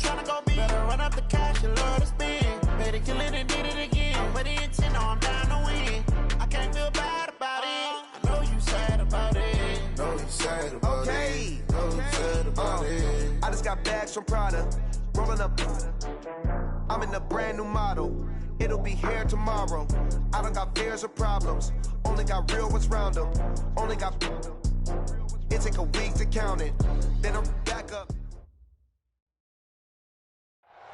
tryna go big. Better run up the cash, you love to spend. Better kill it and did it again. I'm ready and 10, I'm down to win. I can't feel bad about it. I know you sad about it. Know you sad about it. Know you sad about it. I just got bags from Prada. Rolling up. I'm in a brand new model. It'll be here tomorrow. I don't got fears or problems. Only got real ones round them. Only got. It take a week to count it. Then I'm back up.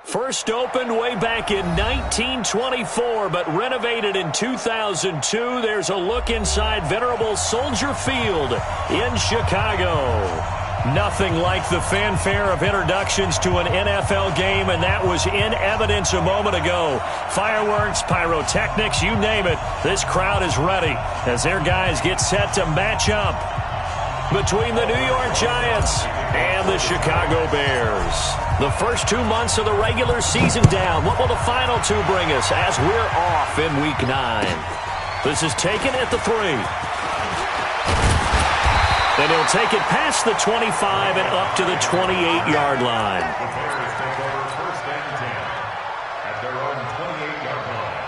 First opened way back in 1924, but renovated in 2002. There's a look inside venerable Soldier Field in Chicago. Nothing like the fanfare of introductions to an NFL game, and that was in evidence a moment ago. Fireworks, pyrotechnics, you name it. This crowd is ready as their guys get set to match up between the New York Giants and the Chicago Bears. The first 2 months of the regular season down. What will the final two bring us as we're off in Week 9? This is taken at the 3. And he'll take it past the 25 and up to the 28-yard line. The Bears take over first and 10 at their own 28-yard line.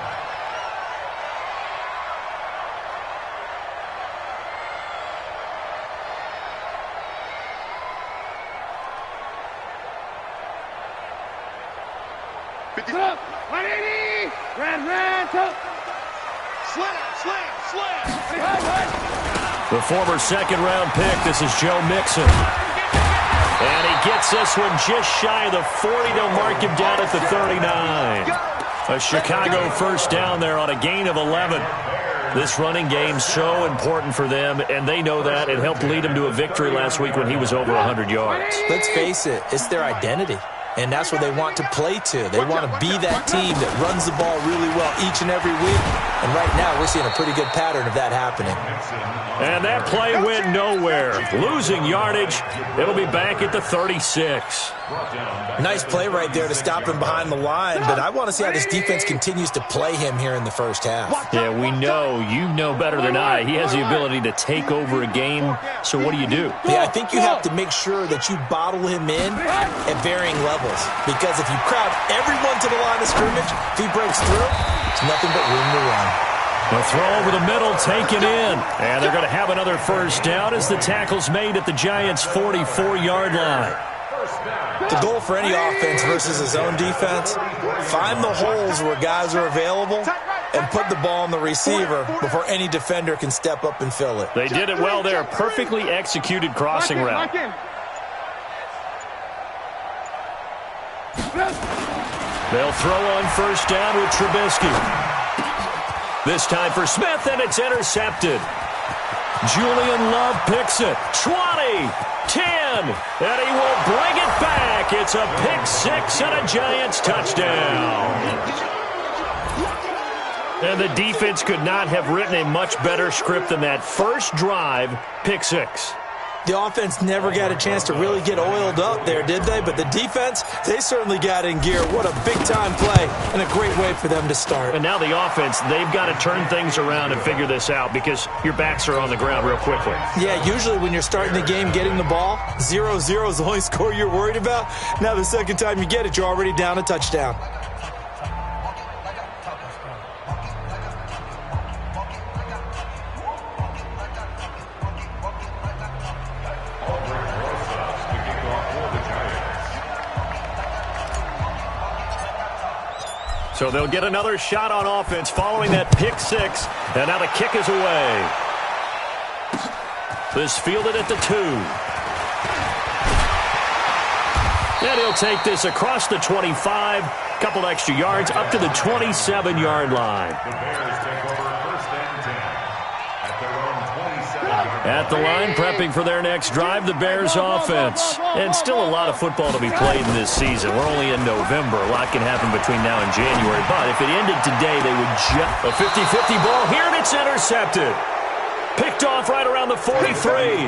Up, 180, ran, top. Slam. The former second-round pick, this is Joe Mixon. And he gets this one just shy of the 40. They'll mark him down at the 39. A Chicago first down there on a gain of 11. This running game so important for them, and they know that. It helped lead them to a victory last week when he was over 100 yards. Let's face it, it's their identity. And that's what they want to play to. They want to be that team that runs the ball really well each and every week. And right now, we're seeing a pretty good pattern of that happening. And that play went nowhere. Losing yardage. It'll be back at the 36. Nice play right there to stop him behind the line. But I want to see how this defense continues to play him here in the first half. Yeah, we know. You know better than I. He has the ability to take over a game. So what do you do? Yeah, I think you have to make sure that you bottle him in at varying levels. Because if you crowd everyone to the line of scrimmage, if he breaks through, it's nothing but room to run. A throw over the middle, taken in. And they're going to have another first down as the tackle's made at the Giants' 44-yard line. The goal for any offense versus his own defense, find the holes where guys are available and put the ball on the receiver before any defender can step up and fill it. They did it well there. Perfectly executed crossing route. They'll throw on first down with Trubisky. This time for Smith, and it's intercepted. Julian Love picks it. 20, 10, and he will bring it back. It's a pick six and a Giants touchdown. And the defense could not have written a much better script than that first drive, pick six. The offense never got a chance to really get oiled up there, did they? But the defense, they certainly got in gear. What a big-time play and a great way for them to start. And now the offense, they've got to turn things around and figure this out because your backs are on the ground real quickly. Yeah, usually when you're starting the game getting the ball, 0-0 is the only score you're worried about. Now the second time you get it, you're already down a touchdown. So they'll get another shot on offense following that pick six. And now the kick is away. This fielded at the 2. And he'll take this across the 25. Couple extra yards up to the 27-yard line. The Bears take over first and 10 at their own 27-yard line. At the line, prepping for their next drive, the Bears offense. And still a lot of football to be played in this season. We're only in November. A lot can happen between now and January. But if it ended today, they would just... A 50-50 ball here, and it's intercepted. Picked off right around the 43.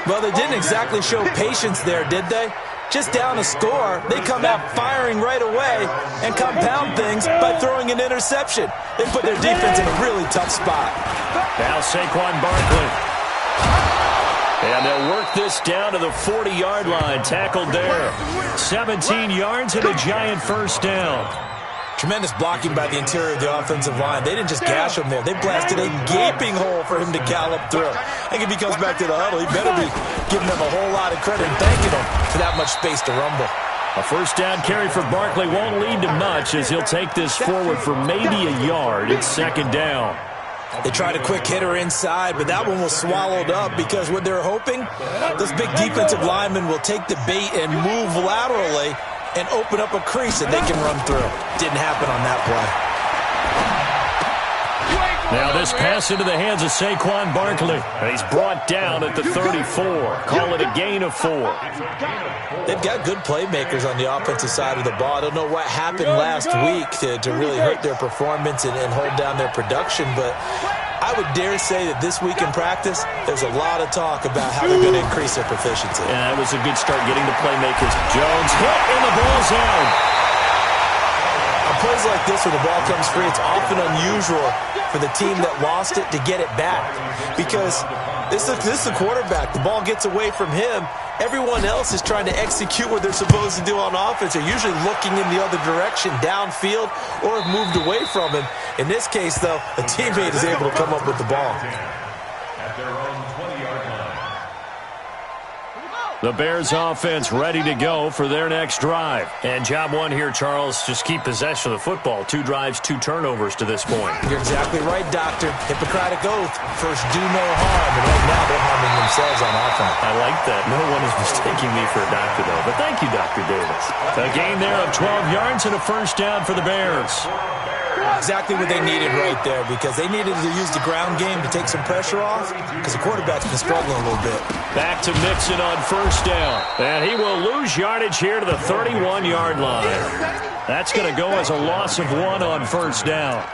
Well, they didn't exactly show patience there, did they? Just down a score, they come out firing right away and compound things by throwing an interception. They put their defense in a really tough spot. Now Saquon Barkley. And they'll work this down to the 40-yard line. Tackled there. 17 yards and a giant first down. Tremendous blocking by the interior of the offensive line. They didn't just gash him there. They blasted a gaping hole for him to gallop through. I think if he comes back to the huddle, he better be giving them a whole lot of credit and thanking them for that much space to rumble. A first down carry for Barkley won't lead to much as he'll take this forward for maybe a yard. It's second down. They tried a quick hitter inside, but that one was swallowed up because what they're hoping, this big defensive lineman will take the bait and move laterally and open up a crease that they can run through. Didn't happen on that play. Now this pass into the hands of Saquon Barkley. He's brought down at the 34. Call it a gain of 4. They've got good playmakers on the offensive side of the ball. I don't know what happened last week to really hurt their performance and hold down their production, but I would dare say that this week in practice, there's a lot of talk about how they're going to increase their proficiency. Yeah, that was a good start getting the playmakers. Jones hit and the ball's out. On plays like this where the ball comes free, it's often unusual for the team that lost it to get it back because this is the quarterback. The ball gets away from him. Everyone else is trying to execute what they're supposed to do on offense. They're usually looking in the other direction, downfield, or have moved away from him. In this case, though, a teammate is able to come up with the ball. At their own 20-yard line. The Bears offense ready to go for their next drive. And job one here, Charles, just keep possession of the football. 2 drives, 2 turnovers to this point. You're exactly right, Doctor. Hippocratic oath. First, do no harm. And right now, they're harming themselves on offense. I like that. No one is mistaking me for a doctor, though. But thank you, Dr. Davis. A gain there of 12 yards and a first down for the Bears. Exactly what they needed right there because they needed to use the ground game to take some pressure off because the quarterback's been struggling a little bit. Back to Mixon on first down. And he will lose yardage here to the 31-yard line. That's going to go as a loss of 1 on first down.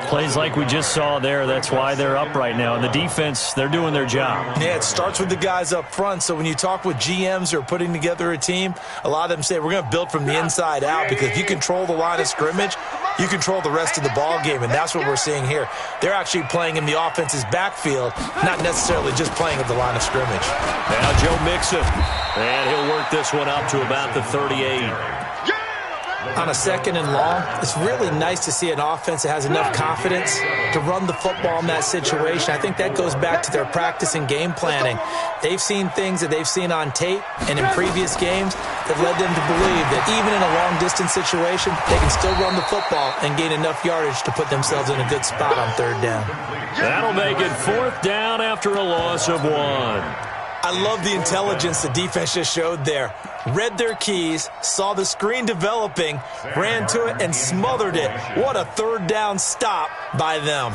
Plays like we just saw there, that's why they're up right now. And the defense, they're doing their job. Yeah, it starts with the guys up front. So when you talk with GMs who are putting together a team, a lot of them say we're going to build from the inside out because if you control the line of scrimmage, you control the rest of the ball game, and that's what we're seeing here. They're actually playing in the offense's backfield, not necessarily just playing at the line of scrimmage. Now Joe Mixon, and he'll work this one up to about the 38. On a second and long, it's really nice to see an offense that has enough confidence to run the football in that situation. I think that goes back to their practice and game planning. They've seen things that they've seen on tape and in previous games that led them to believe that even in a long-distance situation, they can still run the football and gain enough yardage to put themselves in a good spot on third down. That'll make it fourth down after a loss of 1. I love the intelligence the defense just showed there. Read their keys, saw the screen developing, ran to it, and smothered it. What a third down stop by them.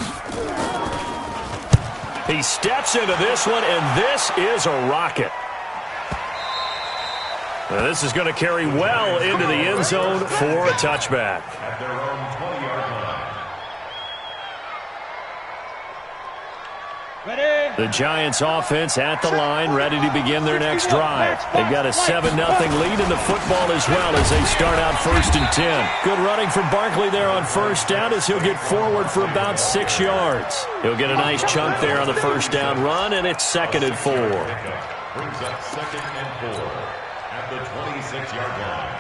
He steps into this one, and this is a rocket. Now this is going to carry well into the end zone for a touchback. At their own 20-yard line. The Giants offense at the line, ready to begin their next drive. They've got a 7-0 lead in the football as well as they start out 1st and 10. Good running from Barkley there on first down as he'll get forward for about 6 yards. He'll get a nice chunk there on the first down run, and it's 2nd and 4. Brings up 2nd and 4 at the 26-yard line.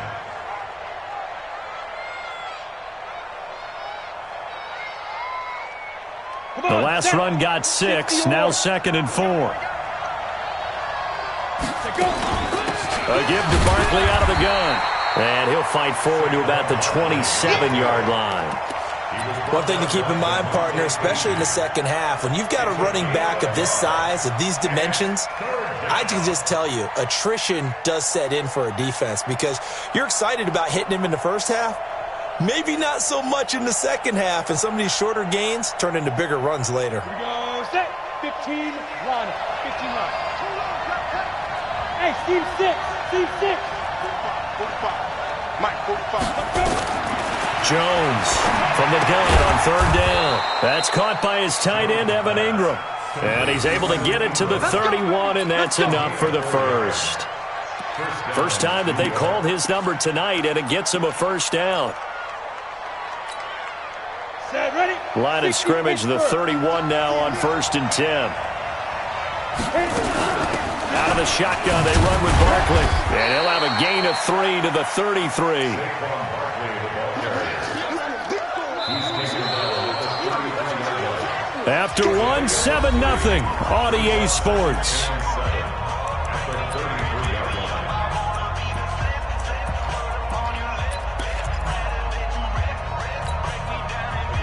The last run got 6, now 2nd and 4. A give to Barkley out of the gun. And he'll fight forward to about the 27-yard line. One thing to keep in mind, partner, especially in the second half, when you've got a running back of this size, of these dimensions, I can just tell you, attrition does set in for a defense because you're excited about hitting him in the first half. Maybe not so much in the second half, and some of these shorter gains turn into bigger runs later. Here we go, set, 15, run, 15, run. Hey, Steve 6. 45, Mike 45. Jones from the gun on third down. That's caught by his tight end, Evan Ingram. And he's able to get it to the 31, and that's enough for the first. First time that they called his number tonight, and it gets him a first down. Set, ready. Line of scrimmage, the 31 now on 1st and 10. Out of the shotgun, they run with Barkley. And he'll have a gain of 3 to the 33. After 1, 7-0 on EA Sports.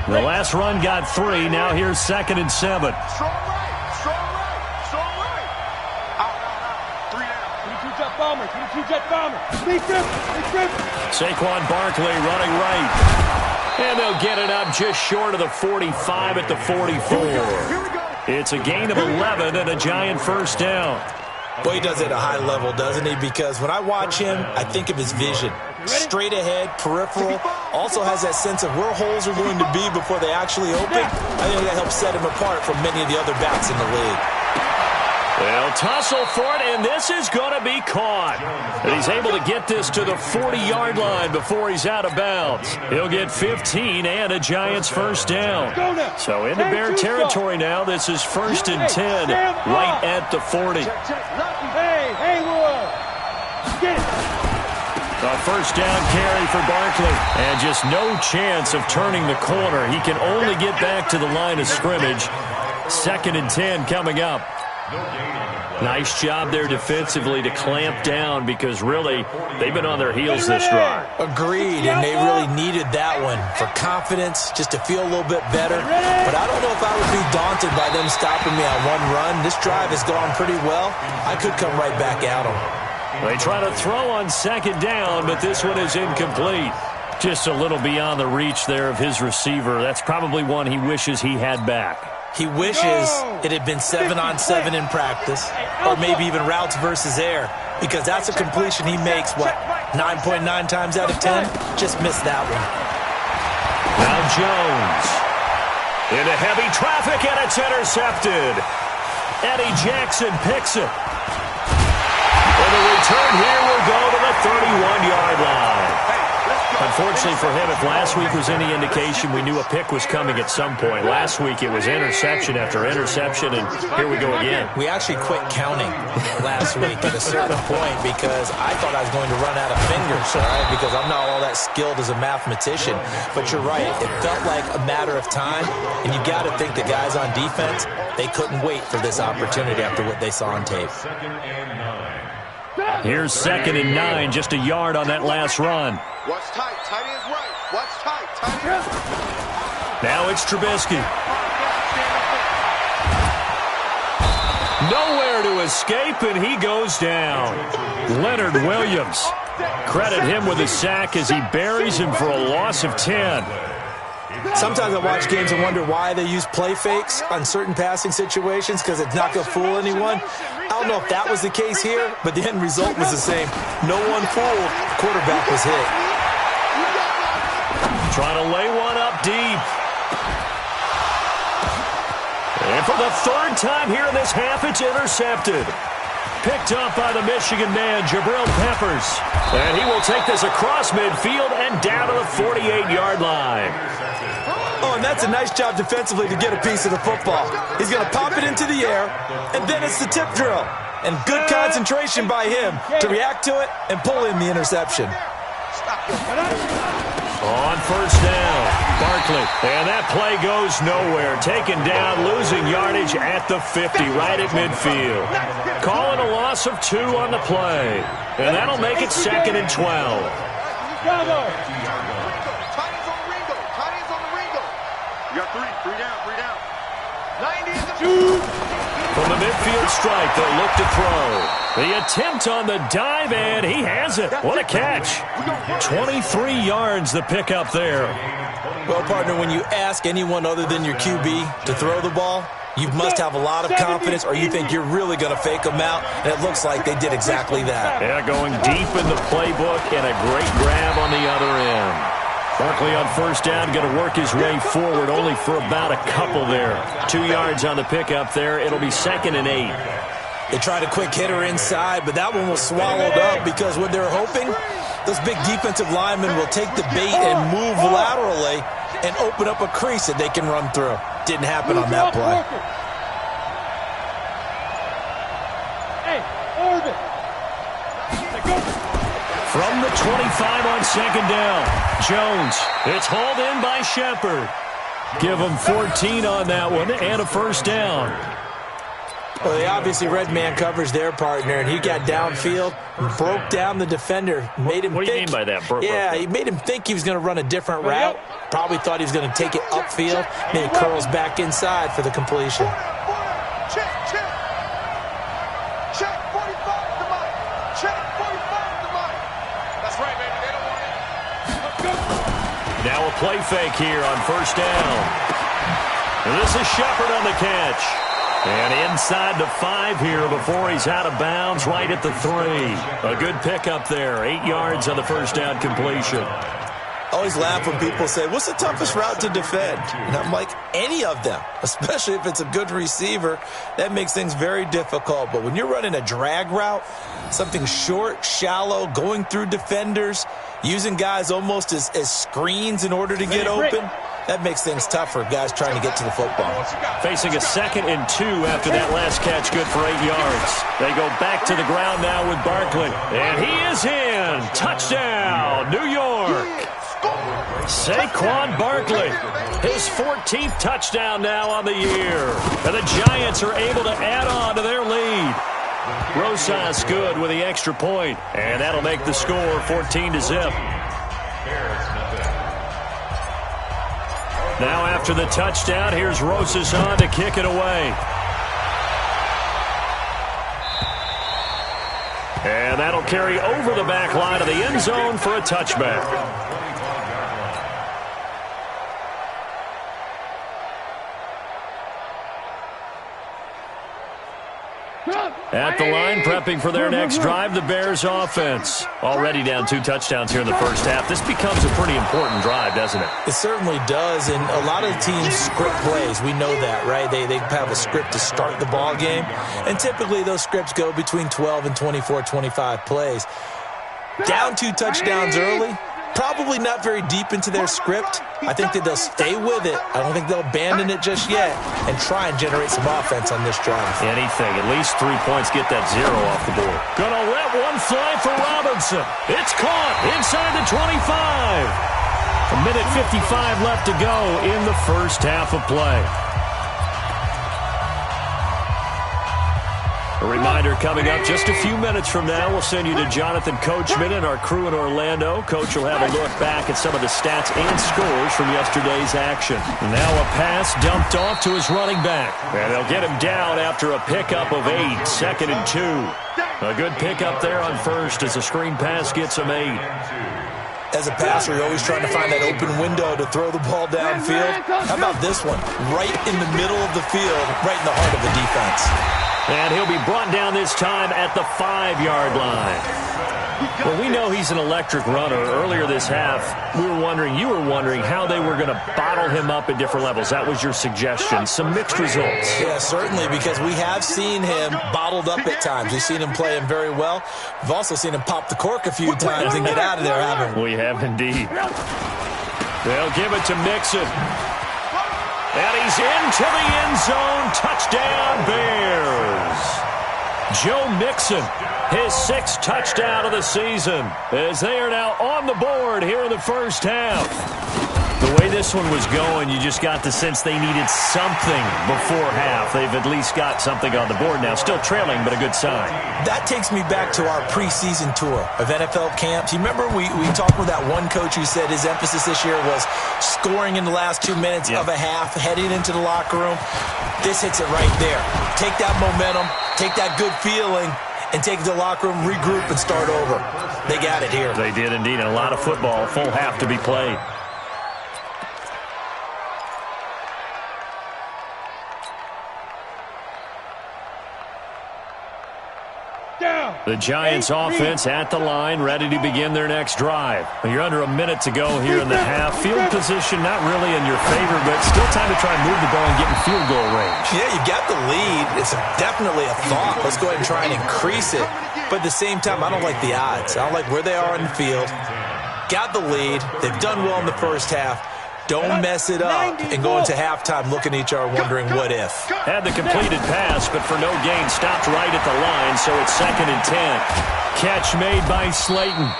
The last run got 3. Now here's 2nd and 7. Strong right. Out. 3 down. 22 jet bomber. 22 jet bomber. Big trip. Saquon Barkley running right. And they'll get it up just short of the 45 at the 44. It's a gain of 11 and a Giant first down. Well, he does it at a high level, doesn't he? Because when I watch him, I think of his vision. Straight ahead, peripheral, also has that sense of where holes are going to be before they actually open. I think that helps set him apart from many of the other backs in the league. They'll tussle for it, and this is going to be caught. And he's able to get this to the 40-yard line before he's out of bounds. He'll get 15 and a Giants first down. So into Bear territory now. This is 1st and 10, right at the 40. Hey, Will. Get it. A first down carry for Barkley. And just no chance of turning the corner. He can only get back to the line of scrimmage. 2nd and 10 coming up. Nice job there defensively to clamp down because really they've been on their heels this drive. Agreed, and they really needed that one for confidence, just to feel a little bit better. But I don't know if I would be daunted by them stopping me on one run. This drive has gone pretty well. I could come right back at them. They try to throw on 2nd down, but this one is incomplete. Just a little beyond the reach there of his receiver. That's probably one he wishes he had back. He wishes it had been 7-on-7 in practice, or maybe even routes versus air, because that's a completion he makes, 9.9 times out of 10? Just missed that one. Now Jones. Into heavy traffic, and it's intercepted. Eddie Jackson picks it. And the return here will go to the 31-yard line. Unfortunately for him, if last week was any indication, we knew a pick was coming at some point. Last week it was interception after interception, and here we go again. We actually quit counting last week at a certain point because I thought I was going to run out of fingers, all right, because I'm not all that skilled as a mathematician. But you're right, it felt like a matter of time, and you got to think the guys on defense, they couldn't wait for this opportunity after what they saw on tape. Here's 2nd and 9, just a yard on that last run. Watch tight. Tight end's right. Watch tight. Tight end's right. Now it's Trubisky. Nowhere to escape, and he goes down. Leonard Williams. Credit him with a sack as he buries him for a loss of 10. Sometimes I watch games and wonder why they use play fakes on certain passing situations because it's not going to fool anyone. I don't know if that was the case here, but the end result was the same. No one fooled. Quarterback was hit. Trying to lay one up deep. And for the 3rd time here in this half, it's intercepted. Picked up by the Michigan man, Jabril Peppers. And he will take this across midfield and down to the 48-yard line. Oh, and that's a nice job defensively to get a piece of the football. He's going to pop it into the air, and then it's the tip drill. And good concentration by him to react to it and pull in the interception. On 1st down, Barkley. And that play goes nowhere. Taken down, losing yardage at the 50, right at midfield. Calling a loss of 2 on the play. And that'll make it 2nd and 12. You got 3 down. 90 in the From the midfield strike, they'll look to throw. The attempt on the dive, and he has it. What a catch. 23 yards, the pickup there. Well, partner, when you ask anyone other than your QB to throw the ball, you must have a lot of confidence or you think you're really going to fake them out, and it looks like they did exactly that. Yeah, going deep in the playbook and a great grab on the other end. Barkley on 1st down, going to work his way forward, only for about a couple there. 2 yards on the pickup there. It'll be 2nd and 8. They tried a quick hitter inside, but that one was swallowed up because what they're hoping, those big defensive linemen will take the bait and move laterally and open up a crease that they can run through. Didn't happen on that play. 25 on second down. Jones, it's hauled in by Shepard. Give him 14 on that one and a first down. Well, they obviously read man coverage their partner, and he got downfield, broke down the defender, made him What do you think, mean by that? he made him think he was going to run a different route. Probably thought he was going to take it upfield, and he curls back inside for the completion. Check, check. Check 45 to Mike. Check 45 to Mike. That's right, baby. They don't want it. Let's go. Now a play fake here on first down. And this is Shepard on the catch. And inside the 5 here before he's out of bounds, right at the 3. A good pickup there. 8 yards on the first down completion. I always laugh when people say, what's the toughest route to defend? And I'm like, any of them, especially if it's a good receiver. That makes things very difficult. But when you're running a drag route, something short, shallow, going through defenders, using guys almost as screens in order to get open, that makes things tougher, guys trying to get to the football. Facing a 2nd and 2 after that last catch, good for 8 yards. They go back to the ground now with Barkley. And he is in. Touchdown, New York. Saquon Barkley, his 14th touchdown now on the year. And the Giants are able to add on to their lead. Rosas good with the extra point, and that'll make the score 14-0. Now after the touchdown, here's Rosas on to kick it away. And that'll carry over the back line of the end zone for a touchback. At the line, prepping for their next drive, the Bears offense. Already down 2 touchdowns here in the first half. This becomes a pretty important drive, doesn't it? It certainly does, and a lot of teams script plays. We know that, right? They have a script to start the ball game, and typically those scripts go between 12 and 24, 25 plays. Down 2 touchdowns early, probably not very deep into their script. I think that they'll stay with it. I don't think they'll abandon it just yet and try and generate some offense on this drive. Anything. At least 3 points. Get that 0 off the board. Gonna let one fly for Robinson. It's caught inside the 25. A minute 55 left to go in the first half of play. A reminder coming up just a few minutes from now, we'll send you to Jonathan Coachman and our crew in Orlando. Coach will have a look back at some of the stats and scores from yesterday's action. Now a pass dumped off to his running back. And they'll get him down after a pickup of 8, 2nd and 2. A good pickup there on first as a screen pass gets him 8. As a passer, you're always trying to find that open window to throw the ball downfield. How about this one? Right in the middle of the field, right in the heart of the defense. And he'll be brought down this time at the 5-yard line. Well, we know he's an electric runner. Earlier this half, you were wondering how they were going to bottle him up at different levels. That was your suggestion. Some mixed results. Yeah, certainly, because we have seen him bottled up at times. We've seen him play him very well. We've also seen him pop the cork a few times and get out of there, haven't we? We have indeed. They'll give it to Mixon. And he's into the end zone. Touchdown, Bears. Joe Mixon, his 6th touchdown of the season, as they are now on the board here in the first half. The way this one was going, you just got the sense they needed something before half. They've at least got something on the board now. Still trailing, but a good sign. That takes me back to our preseason tour of NFL camps. You remember we talked with that one coach who said his emphasis this year was scoring in the last 2 minutes of a half, heading into the locker room. This hits it right there. Take that momentum, take that good feeling, and take the locker room, regroup, and start over. They got it here. They did indeed, and a lot of football, a full half to be played. The Giants offense at the line, ready to begin their next drive. You're under a minute to go here in the half. Field position not really in your favor, but still time to try and move the ball and get in field goal range. Yeah, you got the lead. It's definitely a thought. Let's go ahead and try and increase it. But at the same time, I don't like the odds. I don't like where they are on the field. Got the lead. They've done well in the first half. Don't mess it up and go into halftime looking at each other wondering what if. Had the completed pass, but for no gain, stopped right at the line, so it's 2nd and 10. Catch made by Slayton.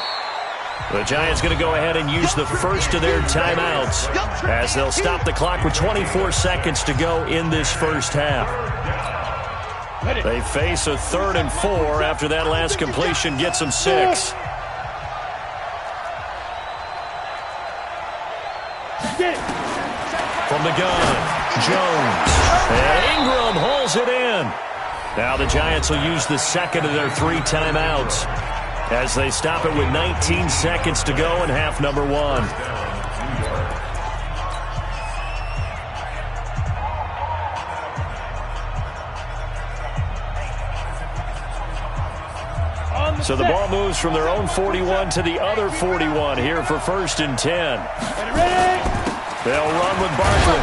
The Giants going to go ahead and use the first of their timeouts as they'll stop the clock with 24 seconds to go in this first half. They face a 3rd and 4 after that last completion gets them 6. From the gun, Jones. And Ingram holds it in. Now the Giants will use the second of their 3 timeouts as they stop it with 19 seconds to go in half number 1. So the ball moves from their own 41 to the other 41 here for 1st and 10. They'll run with Barkley.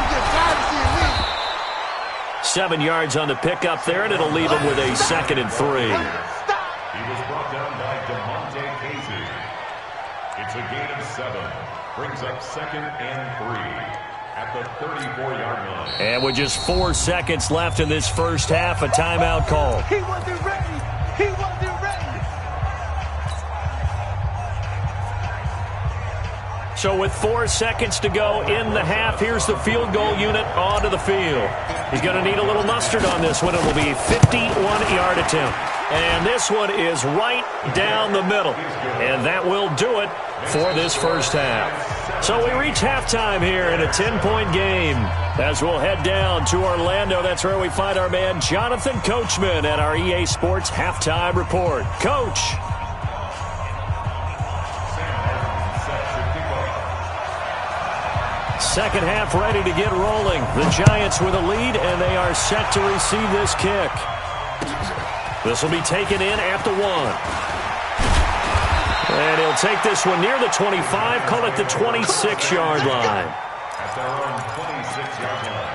7 yards on the pickup there, and it'll leave them with a 2nd and 3. He was brought down by DeMonte Casey. It's a gain of 7. Brings up 2nd and 3 at the 34-yard line. And with just 4 seconds left in this first half, a timeout call. He wasn't ready. He wasn't ready. So with 4 seconds to go in the half, here's the field goal unit onto the field. He's going to need a little mustard on this one. It will be a 51-yard attempt. And this one is right down the middle. And that will do it for this first half. So we reach halftime here in a 10-point game. As we'll head down to Orlando, that's where we find our man Jonathan Coachman at our EA Sports Halftime Report. Coach. Second half ready to get rolling. The Giants with a lead, and they are set to receive this kick. This will be taken in at the 1. And he'll take this one near the 25, call it the 26-yard line. At their own 26-yard line.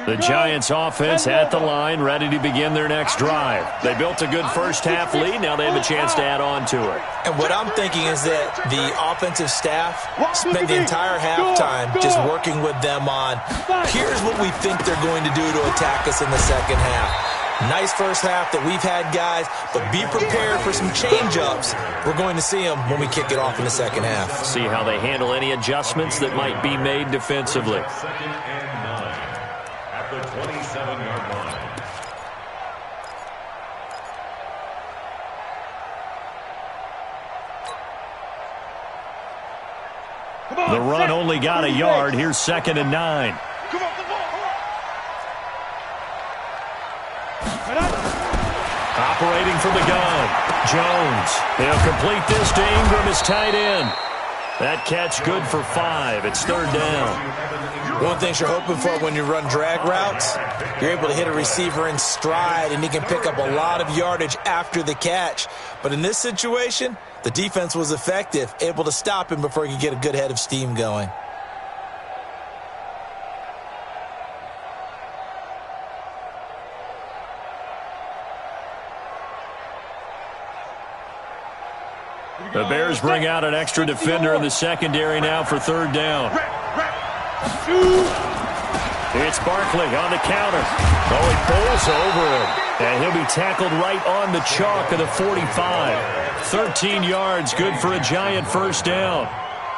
The Giants offense at the line, ready to begin their next drive. They built a good first half lead. Now they have a chance to add on to it. And what I'm thinking is that the offensive staff spent the entire halftime just working with them on, here's what we think they're going to do to attack us in the second half. Nice first half that we've had, guys, but be prepared for some change-ups. We're going to see them when we kick it off in the second half. See how they handle any adjustments that might be made defensively. 2nd and 9 at the 27-yard line. The run only got a yard. Here's 2nd and 9. Operating from the gun, Jones. He'll complete this to Ingram, his tight end. That catch good for 5. It's 3rd down. One thing you're hoping for when you run drag routes, you're able to hit a receiver in stride, and he can pick up a lot of yardage after the catch. But in this situation, the defense was effective, able to stop him before he could get a good head of steam going. The Bears bring out an extra defender in the secondary now for 3rd down. It's Barkley on the counter. Oh, he bowls over him. And he'll be tackled right on the chalk of the 45. 13 yards, good for a Giant first down.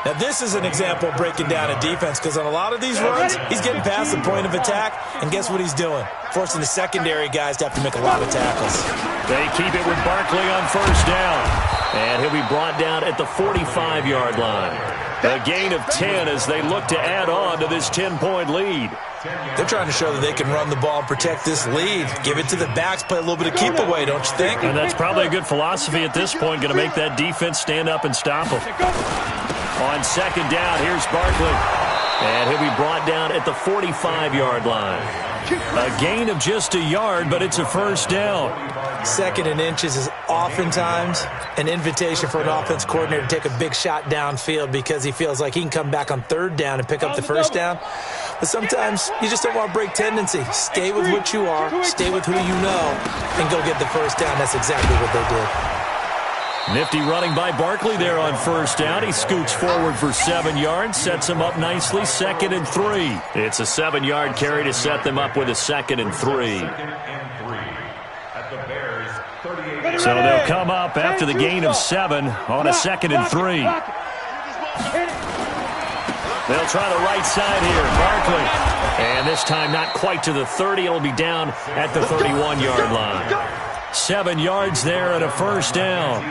Now, this is an example of breaking down a defense, because on a lot of these runs, he's getting past the point of attack, and guess what he's doing? Forcing the secondary guys to have to make a lot of tackles. They keep it with Barkley on first down. And he'll be brought down at the 45-yard line. A gain of 10 as they look to add on to this 10-point lead. They're trying to show that they can run the ball and protect this lead. Give it to the backs, play a little bit of keep away, don't you think? And that's probably a good philosophy at this point, going to make that defense stand up and stop them. On 2nd down, here's Barkley. And he'll be brought down at the 45-yard line. A gain of just a yard, but it's a first down. 2nd and inches is oftentimes an invitation for an offense coordinator to take a big shot downfield because he feels like he can come back on 3rd down and pick up the first down. But sometimes you just don't want to break tendency. Stay with what you are, stay with who you know, and go get the first down. That's exactly what they did. Nifty running by Barkley there on first down. He scoots forward for 7 yards, sets him up nicely, 2nd and 3. It's a 7-yard carry to set them up with a 2nd and 3. 2nd and 3 at the Bears. So they'll come up after the gain of 7 on a 2nd and 3. They'll try the right side here. Barkley. And this time not quite to the 30. It'll be down at the 31-yard line. 7 yards there and a first down.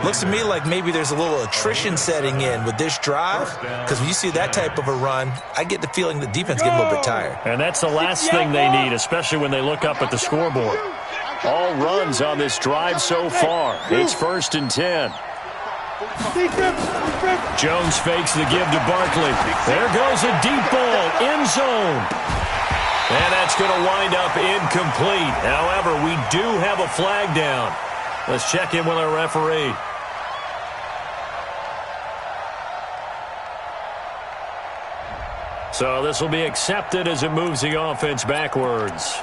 Looks to me like maybe there's a little attrition setting in with this drive, because when you see that type of a run, I get the feeling the defense getting a little bit tired. And that's the last thing they need, especially when they look up at the scoreboard. All runs on this drive so far. It's 1st and 10. Jones fakes the give to Barkley. There goes a deep ball, end zone. And that's going to wind up incomplete. However, we do have a flag down. Let's check in with our referee. So this will be accepted as it moves the offense backwards.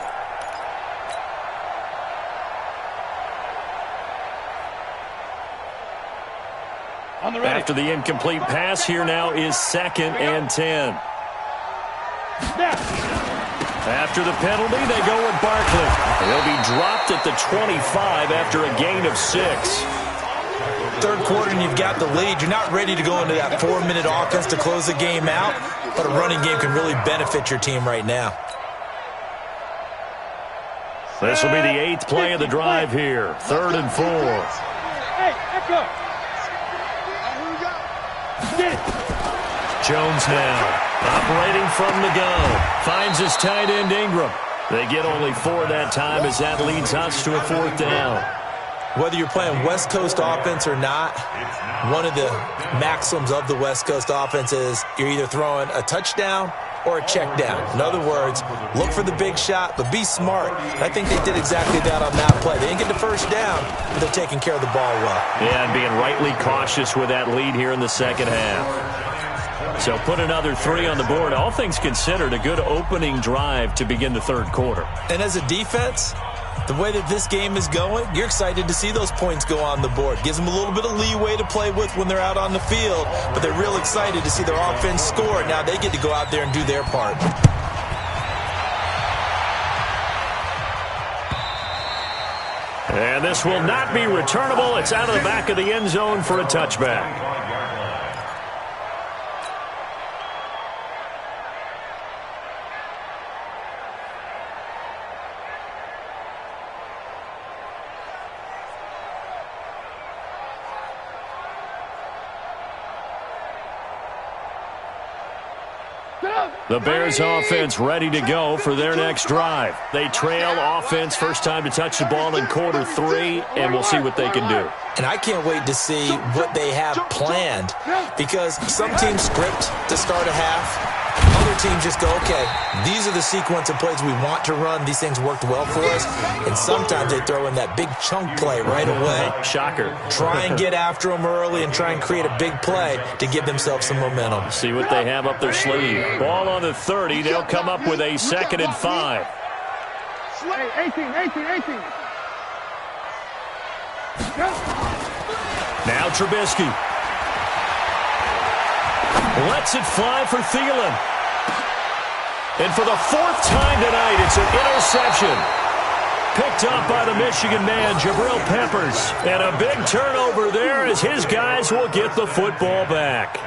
After the incomplete pass, here now is 2nd and 10. After the penalty, they go with Barkley. They'll be dropped at the 25 after a gain of 6. Third quarter and you've got the lead. You're not ready to go into that 4-minute offense to close the game out, but a running game can really benefit your team right now. This will be the 8th play of the drive here. 3rd and 4. Hey, echo. Jones now operating from the gun. Finds his tight end Ingram. They get only 4 that time as that leads us to a 4th down. Whether you're playing West Coast offense or not, one of the maxims of the West Coast offense is you're either throwing a touchdown or a check down. In other words, look for the big shot, but be smart. I think they did exactly that on that play. They didn't get the first down, but they're taking care of the ball well. Yeah, and being rightly cautious with that lead here in the second half. So put another 3 on the board. All things considered, a good opening drive to begin the third quarter. And as a defense, the way that this game is going, you're excited to see those points go on the board. Gives them a little bit of leeway to play with when they're out on the field, but they're real excited to see their offense score. Now they get to go out there and do their part. And this will not be returnable. It's out of the back of the end zone for a touchback. The Bears offense ready to go for their next drive. They trail offense, first time to touch the ball in quarter 3, and we'll see what they can do. And I can't wait to see what they have planned, because some teams script to start a half. Other teams just go, okay, these are the sequence of plays we want to run. These things worked well for us. And sometimes they throw in that big chunk play right away. Shocker. Try and get after them early and try and create a big play to give themselves some momentum. See what they have up their sleeve. Ball on the 30. They'll come up with a 2nd and 5. 18. Now Trubisky. Lets it fly for Thielen. And for the 4th time tonight, it's an interception. Picked up by the Michigan man, Jabril Peppers. And a big turnover there as his guys will get the football back.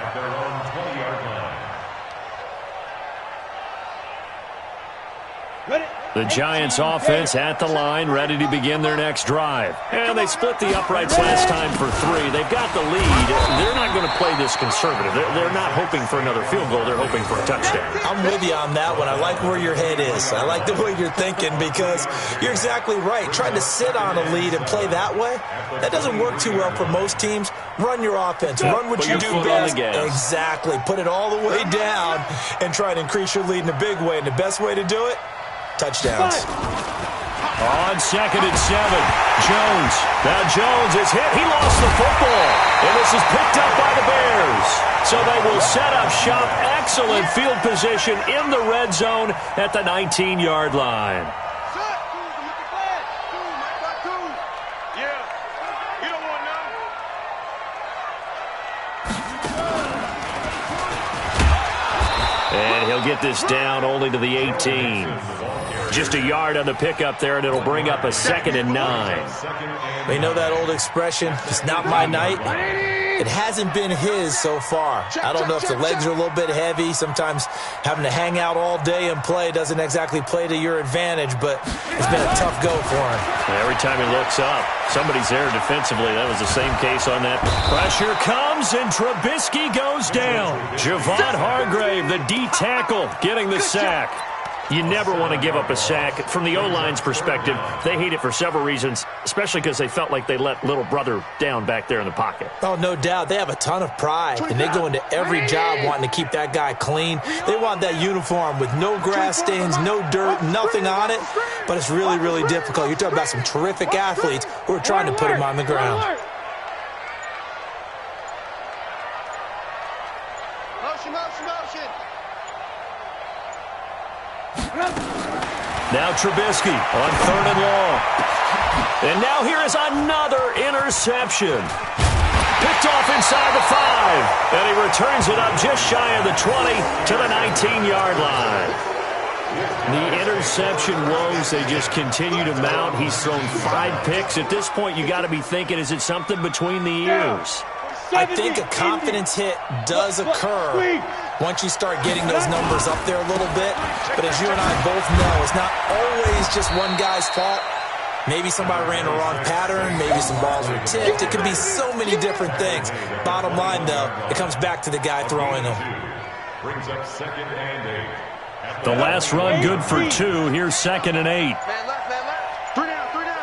The Giants offense at the line, ready to begin their next drive. And they split the uprights last time for 3. They've got the lead. They're not going to play this conservative. They're not hoping for another field goal. They're hoping for a touchdown. I'm with you on that one. I like where your head is. I like the way you're thinking, because you're exactly right. Trying to sit on a lead and play that way, that doesn't work too well for most teams. Run your offense. Run what you do best. Exactly. Put it all the way down and try to increase your lead in a big way. And the best way to do it, touchdowns. On 2nd and 7, Jones. Now Jones is hit. He lost the football. And this is picked up by the Bears. So they will set up shop. Excellent field position in the red zone at the 19-yard line. He'll get this down only to the 18. Just a yard on the pickup there, and it'll bring up a 2nd and 9. You know that old expression, it's not my night? It hasn't been his so far. I don't know if the legs are a little bit heavy. Sometimes having to hang out all day and play doesn't exactly play to your advantage, but it's been a tough go for him. Every time he looks up, somebody's there defensively. That was the same case on that. Pressure comes, and Trubisky goes down. Javon Hargrave, the D tackle, getting the sack. You never want to give up a sack. From the O-line's perspective, they hate it for several reasons, especially because they felt like they let little brother down back there in the pocket. Oh, no doubt. They have a ton of pride, and they go into every job wanting to keep that guy clean. They want that uniform with no grass stains, no dirt, nothing on it, but it's really, really difficult. You're talking about some terrific athletes who are trying to put him on the ground. Motion, motion, motion. Now Trubisky on 3rd and long. And now here is another interception. Picked off inside the 5. And he returns it up just shy of the 20 to the 19-yard line. The interception woes, they just continue to mount. He's thrown 5 picks. At this point, you got to be thinking, is it something between the ears? I think a confidence hit does occur once you start getting those numbers up there a little bit. But as you and I both know, it's not always just one guy's fault. Maybe somebody ran a wrong pattern. Maybe some balls were tipped. It could be so many different things. Bottom line, though, it comes back to the guy throwing them. Brings up 2nd and 8. The last run good for 2. Here's 2nd and 8. Man left, man left. 3 down, 3 down.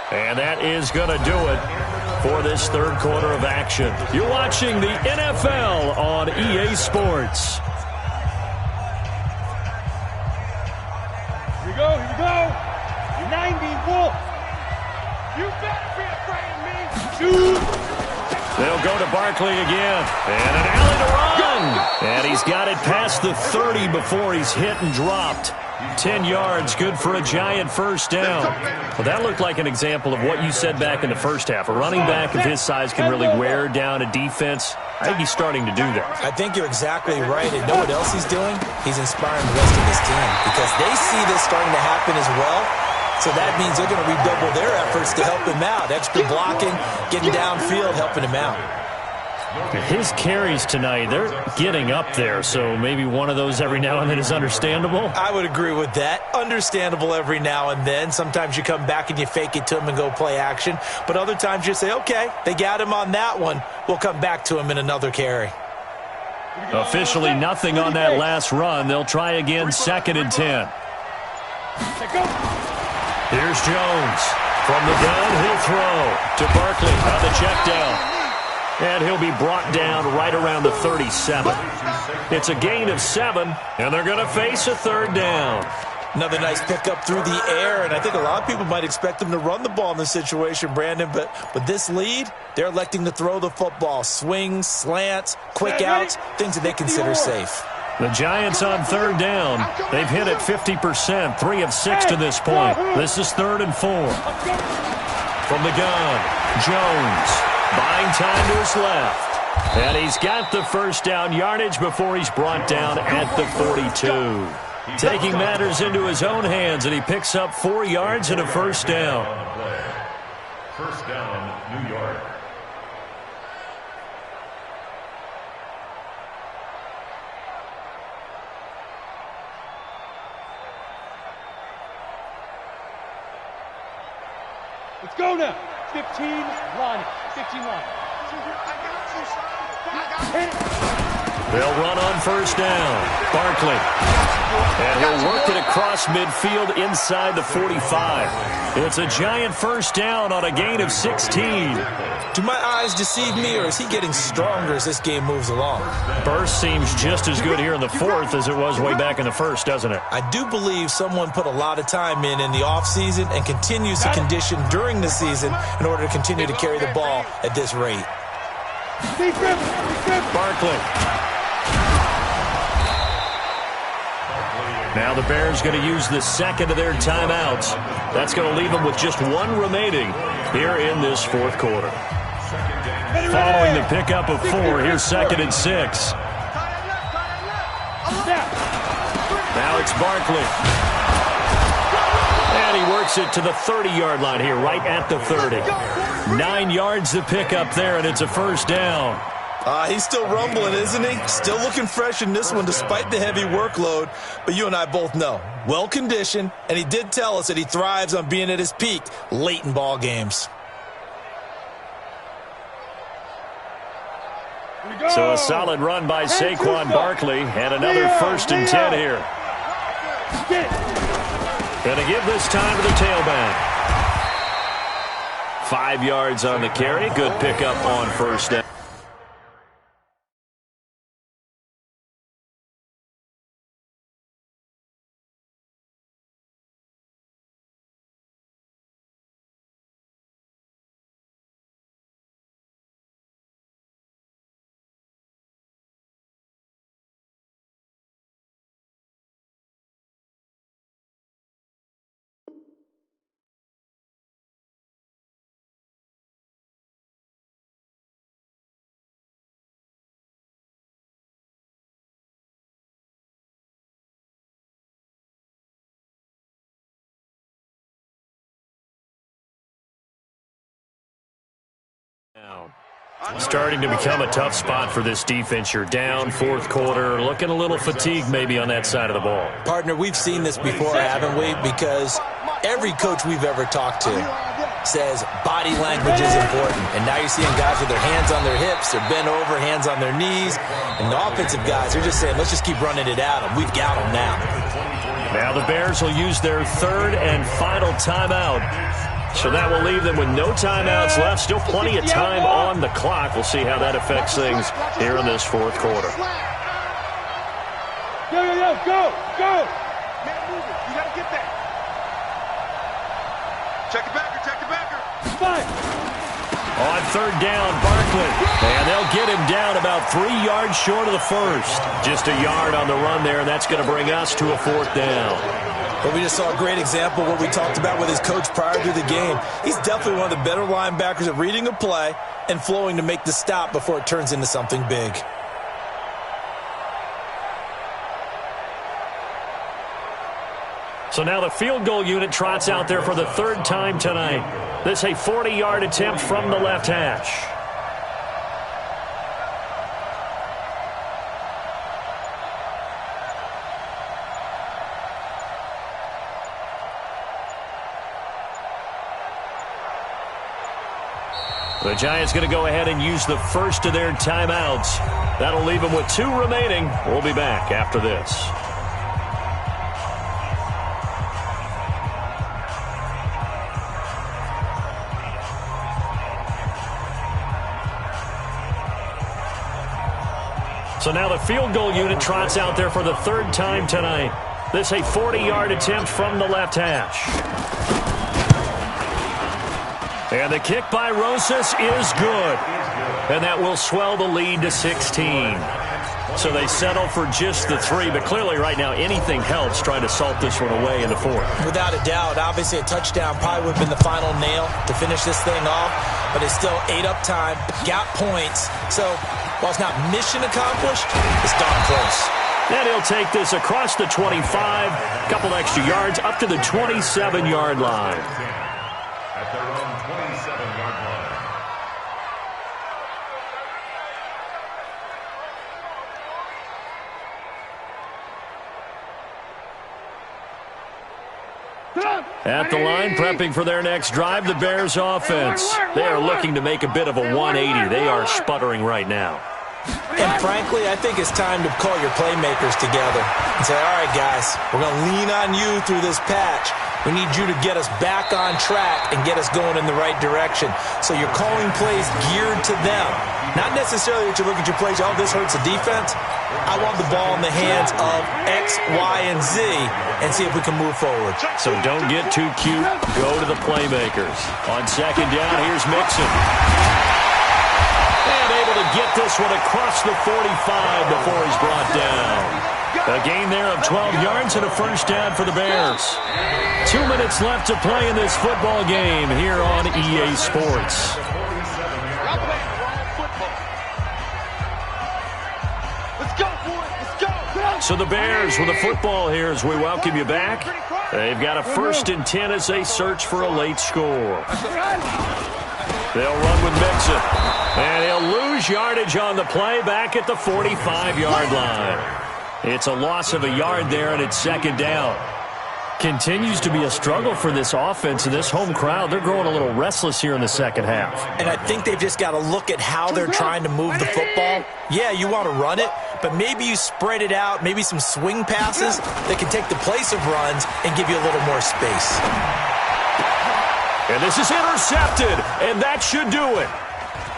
And that is going to do it for this 3rd quarter of action. You're watching the NFL on EA Sports. Here we go, here we go. 90, Wolf. You better be afraid of me. Shoot. They'll go to Barkley again. And an alley to run. And he's got it past the 30 before he's hit and dropped. 10 yards, good for a giant first down. Well, that looked like an example of what you said back in the first half. A running back of his size can really wear down a defense. I think he's starting to do that. I think you're exactly right. And know what else he's doing? He's inspiring the rest of his team because they see this starting to happen as well. So that means they're going to redouble their efforts to help him out. Extra blocking, getting downfield, helping him out. His carries tonight, they're getting up there, so maybe one of those every now and then is understandable. I would agree with that. Understandable every now and then. Sometimes you come back and you fake it to him and go play action. But other times you say, okay, they got him on that one. We'll come back to him in another carry. Officially nothing on that last run. They'll try again, 2nd and 10. Here's Jones. From the gun, he'll throw to Barkley on the check down. And he'll be brought down right around the 37. It's a gain of 7, and they're going to face a 3rd down. Another nice pickup through the air, and I think a lot of people might expect them to run the ball in this situation, Brandon, but with this lead, they're electing to throw the football. Swings, slants, quick outs, things that they consider safe. The Giants on 3rd down. They've hit it 50%, 3 of 6 to this point. This is 3rd and 4. From the gun, Jones. Buying time to his left. And he's got the first down yardage before he's brought down at the 42. Taking matters into his own hands, and he picks up 4 yards and a first down. First down, New York. Let's go now. 15 line. 15 line. They'll run on first down. Barkley. And he'll work it across midfield inside the 45. It's a giant first down on a gain of 16. Do my eyes deceive me, or is he getting stronger as this game moves along? Burst seems just as good here in the 4th as it was way back in the 1st, doesn't it? I do believe someone put a lot of time in the offseason and continues to condition during the season in order to continue to carry the ball at this rate. Barkley. Now the Bears going to use the 2nd of their timeouts. That's going to leave them with just 1 remaining. here in this fourth quarter. Following the pickup of 4, here's 2nd and 6. Now it's Barkley. And he works it to the 30-yard line here, right at the 30. 9 yards to pick up there, and it's a first down. He's still rumbling, isn't he? Still looking fresh in this one despite the heavy workload. But you and I both know, well-conditioned, and he did tell us that he thrives on being at his peak late in ball games. So a solid run by Saquon Barkley, and another 1st and 10 here. Going to give this time to the tailback. 5 yards on the carry. Good pickup on first down. Starting to become a tough spot for this defense. You're down fourth quarter, looking a little fatigued maybe on that side of the ball. Partner, we've seen this before, haven't we? Because every coach we've ever talked to says body language is important. And now you're seeing guys with their hands on their hips, they're bent over, hands on their knees. And the offensive guys are just saying, let's just keep running it at them. We've got them now. Now the Bears will use their 3rd and final timeout. So that will leave them with no timeouts left. Still plenty of time on the clock. We'll see how that affects things here in this fourth quarter. Go! Man, move it. You got to get that. Check the backer. Fine. On 3rd down, Barkley. And they'll get him down about 3 yards short of the first. Just a yard on the run there, and that's going to bring us to a 4th down. But we just saw a great example of what we talked about with his coach prior to the game. He's definitely one of the better linebackers at reading a play and flowing to make the stop before it turns into something big. So now the field goal unit trots out there for the 3rd time tonight. This a 40-yard attempt from the left hash. The Giants going to go ahead and use the first of their timeouts. That'll leave them with 2 remaining. We'll be back after this. So now the field goal unit trots out there for the 3rd time tonight. This a 40-yard attempt from the left hash. And the kick by Rosas is good. And that will swell the lead to 16. So they settle for just the 3. But clearly right now anything helps trying to salt this one away in the 4th. Without a doubt, obviously a touchdown probably would have been the final nail to finish this thing off. But it's still ate up time, got points. So while it's not mission accomplished, it's darn close. And he'll take this across the 25, a couple extra yards up to the 27-yard line. At their own 27-yard line. At the line, prepping for their next drive, the Bears offense. They are looking to make a bit of a 180. They are sputtering right now. And frankly, I think it's time to call your playmakers together and say, all right, guys, we're going to lean on you through this patch. We need you to get us back on track and get us going in the right direction. So you're calling plays geared to them. Not necessarily that you look at your plays, oh, this hurts the defense. I want the ball in the hands of X, Y, and Z and see if we can move forward. So don't get too cute. Go to the playmakers. On 2nd down, here's Mixon. And able to get this one across the 45 before he's brought down. A gain there of 12 yards and a first down for the Bears. 2 minutes left to play in this football game here on EA Sports. So the Bears with the football here as we welcome you back. They've got a 1st and 10 as they search for a late score. They'll run with Mixon. And he'll lose yardage on the play back at the 45-yard line. It's a loss of a yard there, and it's 2nd down. Continues to be a struggle for this offense and this home crowd. They're growing a little restless here in the second half. And I think they've just got to look at how they're trying to move the football. Yeah, you want to run it, but maybe you spread it out, maybe some swing passes that can take the place of runs and give you a little more space. And this is intercepted, and that should do it.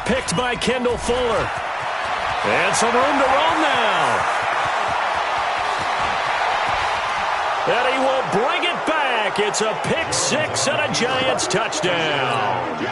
Picked by Kendall Fuller. And some room to run now. And he will bring it back. It's a pick 6 and a Giants touchdown.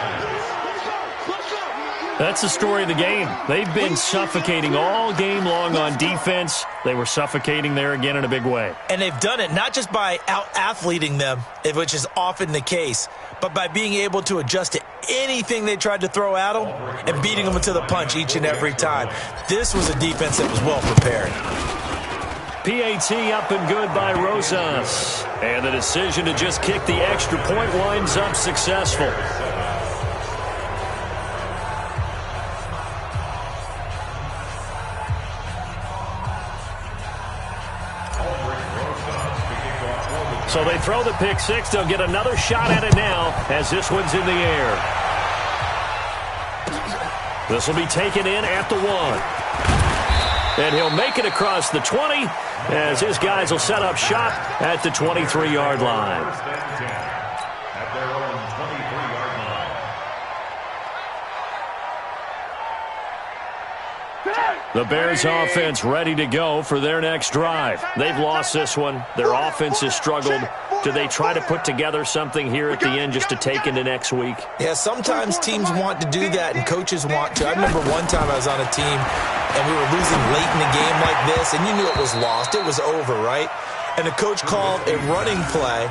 That's the story of the game. They've been suffocating all game long on defense. They were suffocating there again in a big way. And they've done it not just by out-athleting them, which is often the case, but by being able to adjust to anything they tried to throw at them and beating them to the punch each and every time. This was a defense that was well prepared. PAT up and good by Rosas. And the decision to just kick the extra point winds up successful. So they throw the pick 6. They'll get another shot at it now as this one's in the air. This will be taken in at the 1. And he'll make it across the 20 as his guys will set up shop at the 23-yard line. At their own 23-yard line. The Bears offense ready to go for their next drive. They've lost this one. Their offense has struggled. Do they try to put together something here at the end just to take into next week? Yeah, sometimes teams want to do that and coaches want to. I remember one time I was on a team and we were losing late in the game like this, and you knew it was lost. It was over, right? And the coach called a running play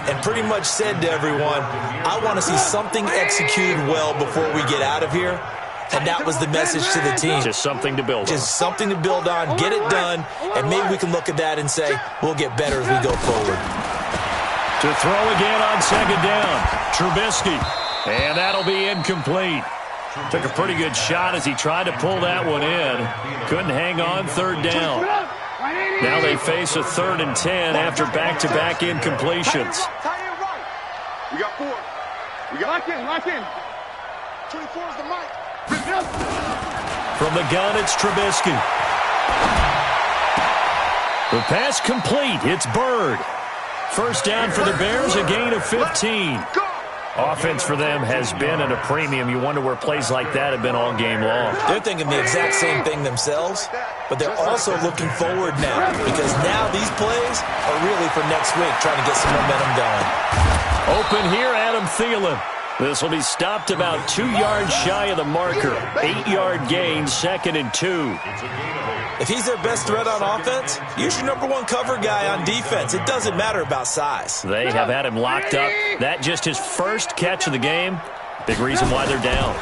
and pretty much said to everyone, I want to see something executed well before we get out of here. And that was the message to the team. Just something to build on. Just something to build on, get it done, and maybe we can look at that and say, we'll get better as we go forward. To throw again on 2nd down, Trubisky. And that'll be incomplete. Took a pretty good shot as he tried to pull that one in. Couldn't hang on 3rd down. Now they face a 3rd and 10 after back-to-back incompletions. We got 4. We got lock in. 24 is the mic. From the gun, it's Trubisky. The pass complete. It's Bird. First down for the Bears, a gain of 15. Offense for them has been at a premium. You wonder where plays like that have been all game long. They're thinking the exact same thing themselves, but they're also looking forward now because now these plays are really for next week, trying to get some momentum going. Open here, Adam Thielen. This will be stopped about 2 yards shy of the marker. 8-yard gain, 2nd and 2. If he's their best threat on offense, use your #1 cover guy on defense. It doesn't matter about size. They have had him locked up. That just his first catch of the game. Big reason why they're down.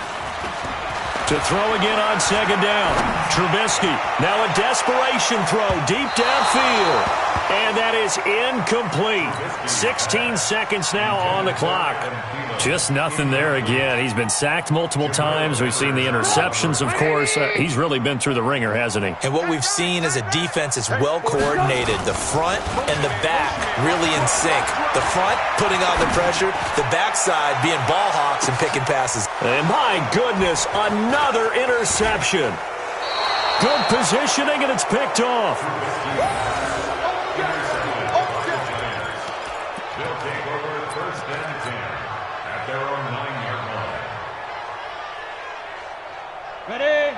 To throw again on 2nd down. Trubisky. Now a desperation throw deep downfield. And that is incomplete. 16 seconds now on the clock. Just nothing there again. He's been sacked multiple times. We've seen the interceptions, of course. He's really been through the ringer, hasn't he? And what we've seen is a defense that's well coordinated. The front and the back really in sync. The front putting on the pressure. The backside being ball hawks and picking passes. And my goodness, another interception. Good positioning, and it's picked off.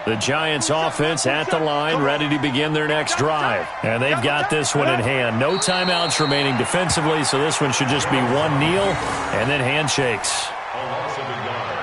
The Giants offense at the line, ready to begin their next drive. And they've got this one in hand. No timeouts remaining defensively, so this one should just be one kneel and then handshakes. A loss of a yard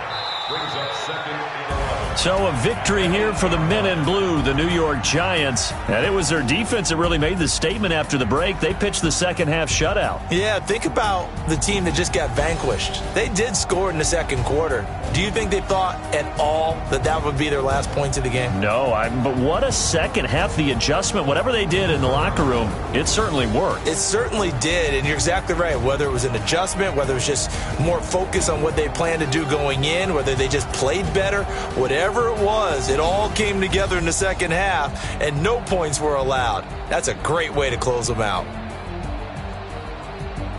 brings up second and 11. So a victory here for the men in blue, the New York Giants. And it was their defense that really made the statement after the break. They pitched the second half shutout. Yeah, think about the team that just got vanquished. They did score in the second quarter. Do you think they thought at all that that would be their last points of the game? No, but what a second half. The adjustment, whatever they did in the locker room, it certainly worked. It certainly did, and you're exactly right. Whether it was an adjustment, whether it was just more focus on what they planned to do going in, whether they just played better, whatever it was, it all came together in the second half, and no points were allowed. That's a great way to close them out.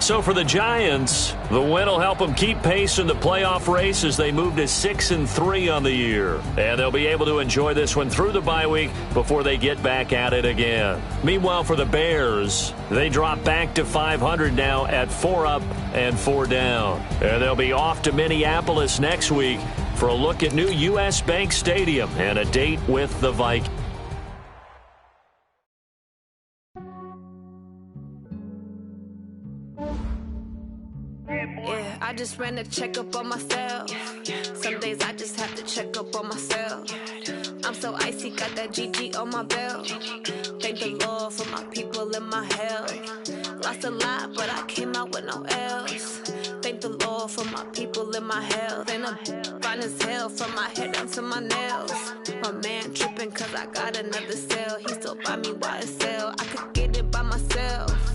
So for the Giants, the win will help them keep pace in the playoff race as they move to 6-3 on the year. And they'll be able to enjoy this one through the bye week before they get back at it again. Meanwhile, for the Bears, they drop back to 500 now at 4 up and 4 down. And they'll be off to Minneapolis next week for a look at new U.S. Bank Stadium and a date with the Vikings. Yeah, I just ran a checkup on myself. Some days I just have to check up on myself. I'm so icy, got that GG on my belt. Thank the Lord for my people and my health. Lost a lot, but I came out with no L's. Thank the Lord for my people and my health. And I'm fine as hell from my head down to my nails. My man tripping cause I got another cell. He still buy me YSL. I could get it by myself.